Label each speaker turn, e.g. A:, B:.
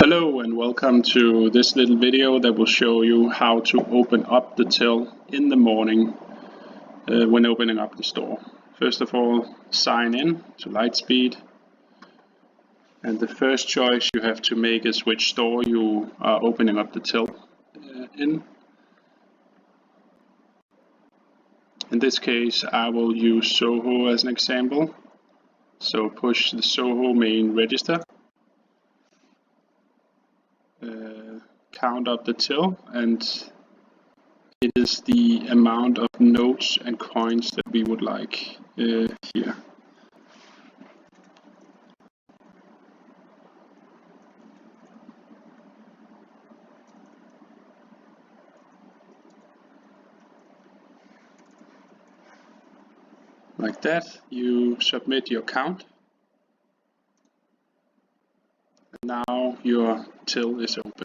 A: Hello and welcome to this little video that will show you how to open up the till in the morning when opening up the store. First of all, sign in to Lightspeed, and the first choice you have to make is which store you are opening up the till in. In this case I will use Soho as an example, so push the Soho main register. Count up the till, and it is the amount of notes and coins that we would like here. Like that, you submit your count. And now your till is open.